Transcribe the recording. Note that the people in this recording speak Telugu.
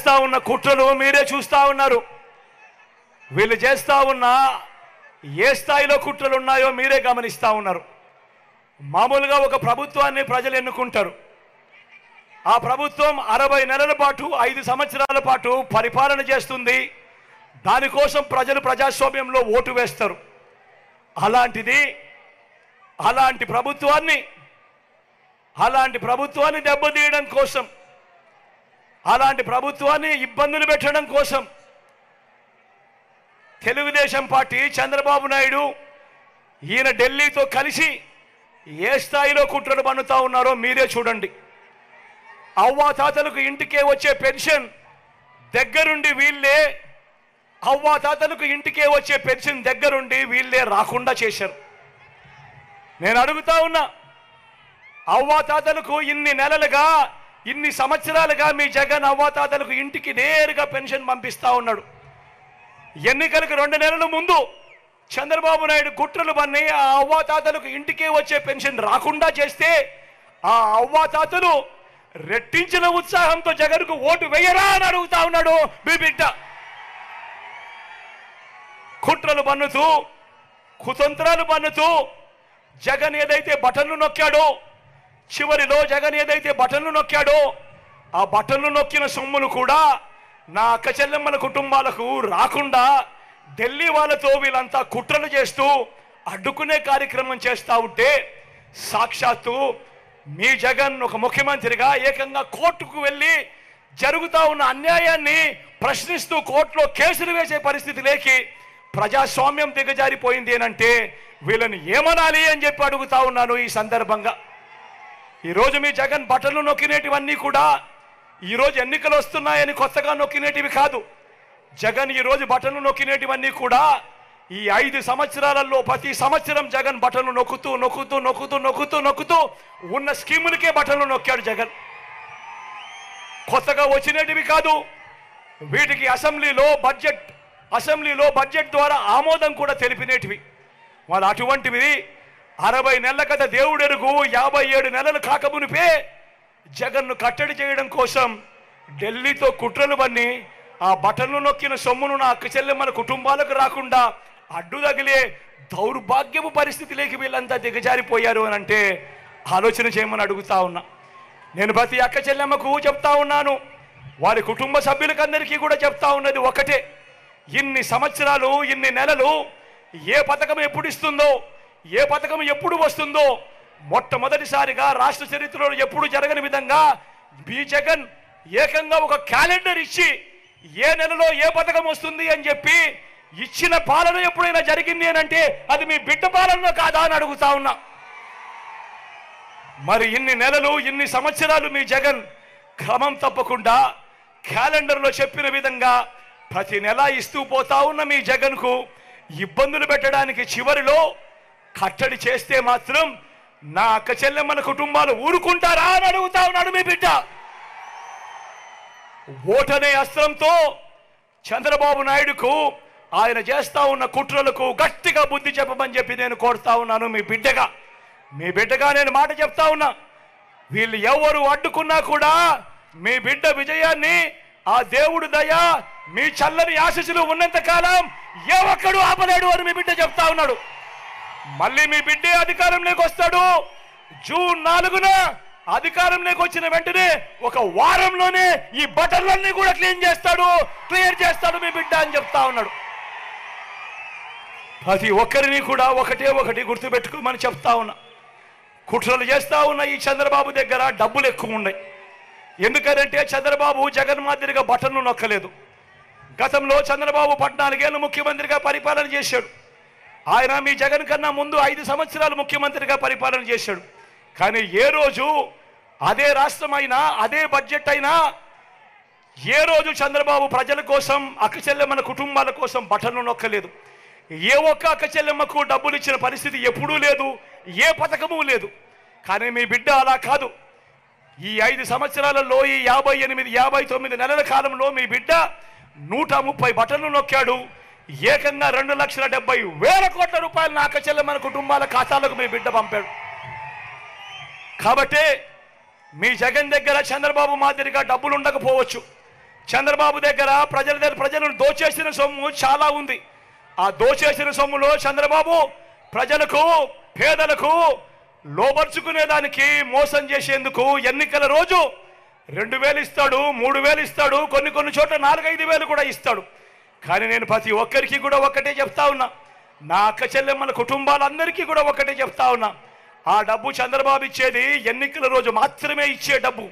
చేస్తా ఉన్న కుట్రలు మీరే చూస్తా ఉన్నారు. వీళ్ళు చేస్తా ఉన్న ఏ స్థాయిలో కుట్రలు ఉన్నాయో మీరే గమనిస్తా ఉన్నారు. మామూలుగా ఒక ప్రభుత్వాన్ని ప్రజలు ఎన్నుకుంటారు. ఆ ప్రభుత్వం 60 నెలల పాటు 5 సంవత్సరాల పాటు పరిపాలన చేస్తుంది. దానికోసం ప్రజలు ప్రజాస్వామ్యంలో ఓటు వేస్తారు. అలాంటి ప్రభుత్వాన్ని దెబ్బతీయడం కోసం, అలాంటి ప్రభుత్వాన్ని ఇబ్బందులు పెట్టడం కోసం తెలుగుదేశం పార్టీ చంద్రబాబు నాయుడు ఈయన ఢిల్లీతో కలిసి ఏ స్థాయిలో కుట్రలు పన్నుతా ఉన్నారో మీరే చూడండి. అవ్వాతాతలకు ఇంటికే వచ్చే పెన్షన్ దగ్గరుండి వీళ్ళే రాకుండా చేశారు. నేను అడుగుతా ఉన్నా, అవ్వాతాతలకు ఇన్ని నెలలుగా, ఇన్ని సంవత్సరాలుగా మీ జగన్ అవ్వాతాతలకు ఇంటికి నేరుగా పెన్షన్ పంపిస్తా ఉన్నాడు. ఎన్నికలకు 2 నెలల ముందు చంద్రబాబు నాయుడు కుట్రలు పన్ని ఆ అవ్వాతాతలకు ఇంటికే వచ్చే పెన్షన్ రాకుండా చేస్తే ఆ అవ్వాతాతలు రెట్టించిన ఉత్సాహంతో జగన్కు ఓటు వేయరా అని అడుగుతా ఉన్నాడు మీ బిడ్డ. కుట్రలు పన్నుతూ, కుతంత్రాలు పన్నుతూ జగన్ ఏదైతే బటన్లు నొక్కాడో, చివరిలో జగన్ ఏదైతే బటన్లు నొక్కాడో ఆ బటన్లు నొక్కిన సొమ్ములు కూడా నా అక్క చెల్లెమ్మల కుటుంబాలకు రాకుండా ఢిల్లీ వాళ్ళతో వీళ్ళంతా కుట్రలు చేస్తూ అడ్డుకునే కార్యక్రమం చేస్తూ ఉంటే సాక్షాత్తు మీ జగన్ ఒక ముఖ్యమంత్రిగా ఏకంగా కోర్టుకు వెళ్ళి జరుగుతూ ఉన్న అన్యాయాన్ని ప్రశ్నిస్తూ కోర్టులో కేసులు వేసే పరిస్థితి లేకి ప్రజాస్వామ్యం దిగజారిపోయింది అంటే వీళ్ళని ఏమనాలి అని చెప్పి అడుగుతా ఉన్నాను. ఈ సందర్భంగా ఈరోజు మీ జగన్ బటన్లు నొక్కినేటివన్నీ కూడా ఈరోజు ఎన్నికలు వస్తున్నాయని కొత్తగా నొక్కినేటివి కాదు. జగన్ ఈరోజు బటన్లు నొక్కినేటివన్నీ కూడా ఈ 5 సంవత్సరాలలో ప్రతి సంవత్సరం జగన్ బటన్లు నొక్కుతూ ఉన్న స్కీములకే బటన్లు నొక్కాడు జగన్. కొత్తగా వచ్చినేటివి కాదు. వీటికి అసెంబ్లీలో బడ్జెట్ ద్వారా ఆమోదం కూడా తెలిపినేటివి. వాళ్ళు అటువంటివి 60 నెలల కథ దేవుడెరుగు 57 నెలలు కాకమునిపే జగన్ను కట్టడి చేయడం కోసం ఢిల్లీతో కుట్రలు పన్ని ఆ బటన్లు నొక్కిన సొమ్మును నా అక్క చెల్లెమ్మల కుటుంబాలకు రాకుండా అడ్డు తగిలే దౌర్భాగ్యపు పరిస్థితిలోకి వీళ్ళంతా దిగజారిపోయారు అని అంటే ఆలోచన చేయమని అడుగుతా ఉన్నా. నేను ప్రతి అక్క చెల్లెమ్మకు చెప్తా ఉన్నాను, వారి కుటుంబ సభ్యులకందరికీ కూడా చెప్తా ఉన్నది ఒకటే, ఇన్ని సంవత్సరాలు, ఇన్ని నెలలు ఏ పథకం ఎప్పుడు ఇస్తుందో, ఏ పథకం ఎప్పుడు వస్తుందో మొట్టమొదటిసారిగా రాష్ట్ర చరిత్రలో ఎప్పుడు జరగని విధంగా మీ జగన్ ఏకంగా ఒక క్యాలెండర్ ఇచ్చి ఏ నెలలో ఏ పథకం వస్తుంది అని చెప్పి ఇచ్చిన పాలన ఎప్పుడైనా జరిగింది అని అంటే అది మీ బిడ్డ పాలన కాదా అని అడుగుతా ఉన్నా. మరి ఇన్ని నెలలు, ఇన్ని సంవత్సరాలు మీ జగన్ క్రమం తప్పకుండా క్యాలెండర్లో చెప్పిన విధంగా ప్రతి నెల ఇస్తూ పోతా ఉన్న మీ జగన్కు ఇబ్బందులు పెట్టడానికి చివరిలో కట్టడి చేస్తే మాత్రం నా అక్క చెల్లెమ్మల కుటుంబాలు ఊరుకుంటారా అని అడుగుతా ఉన్నాడు మీ బిడ్డ. ఓటనే అస్త్రంతో చంద్రబాబు నాయుడుకు, ఆయన చేస్తా ఉన్న కుట్రలకు గట్టిగా బుద్ధి చెప్పమని చెప్పి నేను కోరుతా ఉన్నాను మీ బిడ్డగా నేను మాట చెప్తా ఉన్నా. వీళ్ళు ఎవరు అడ్డుకున్నా కూడా మీ బిడ్డ విజయాన్ని ఆ దేవుడు దయ, మీ చల్లని ఆశీస్సులు ఉన్నంత కాలం ఏ ఒక్కడు ఆపలేడు అని మీ బిడ్డ చెప్తా ఉన్నాడు. మళ్ళీ మీ బిడ్డే అధికారంలోకి వస్తాడు. జూన్ 4న అధికారంలోకి వచ్చిన వెంటనే ఒక వారంలోనే ఈ బటన్లన్నీ కూడా క్లియర్ చేస్తాడు మీ బిడ్డ అని చెప్తా ఉన్నాడు. ప్రతి ఒక్కరిని కూడా ఒకటి గుర్తుపెట్టుకోమని చెప్తా ఉన్నా. కుట్రలు చేస్తా ఉన్న ఈ చంద్రబాబు దగ్గర డబ్బులు ఎక్కువ ఉన్నాయి. ఎందుకంటే చంద్రబాబు జగన్ మాదిరిగా బటన్లు నొక్కలేదు. గతంలో చంద్రబాబు 14 ఏళ్ళు ముఖ్యమంత్రిగా పరిపాలన చేశాడు. ఆయన మీ జగన్ కన్నా ముందు 5 సంవత్సరాలు ముఖ్యమంత్రిగా పరిపాలన చేశాడు. కానీ ఏ రోజు అదే రాష్ట్రం అయినా, అదే బడ్జెట్ అయినా ఏ రోజు చంద్రబాబు ప్రజల కోసం, అక్క చెల్లెమ్మల కుటుంబాల కోసం బటన్లు నొక్కలేదు. ఏ ఒక్క అక్క చెల్లెమ్మకు డబ్బులు ఇచ్చిన పరిస్థితి ఎప్పుడూ లేదు, ఏ పథకము లేదు. కానీ మీ బిడ్డ అలా కాదు. ఈ 5 సంవత్సరాలలో, ఈ 59 నెలల కాలంలో మీ బిడ్డ 130 బటన్లు నొక్కాడు. ఏకంగా 2,70,000 కోట్ల రూపాయలు నా అక్క చెల్లెమ్మల కుటుంబాల ఖాతాలకు మీ బిడ్డ పంపాడు. కాబట్టి మీ జగన్ దగ్గర చంద్రబాబు మాదిరిగా డబ్బులు ఉండకపోవచ్చు, చంద్రబాబు దగ్గర ప్రజలను దోచేసిన సొమ్ము చాలా ఉంది. ఆ దోచేసిన సొమ్ములో చంద్రబాబు ప్రజలకు పేదలకు లోబర్చుకునేదానికి మోసం చేసేందుకు ఎన్నికల రోజు 2,000 ఇస్తాడు, 3,000 ఇస్తాడు, కొన్ని చోట్ల 4-5 కూడా ఇస్తాడు. కానీ నేను ప్రతి ఒక్కరికి కూడా ఒకటే చెప్తా ఉన్నా, నా అక్క చెల్లెమ్మల కుటుంబాలందరికీ కూడా ఒకటే చెప్తా ఉన్నా, ఆ డబ్బు చంద్రబాబు ఇచ్చేది ఎన్నికల రోజు మాత్రమే ఇచ్చే డబ్బు.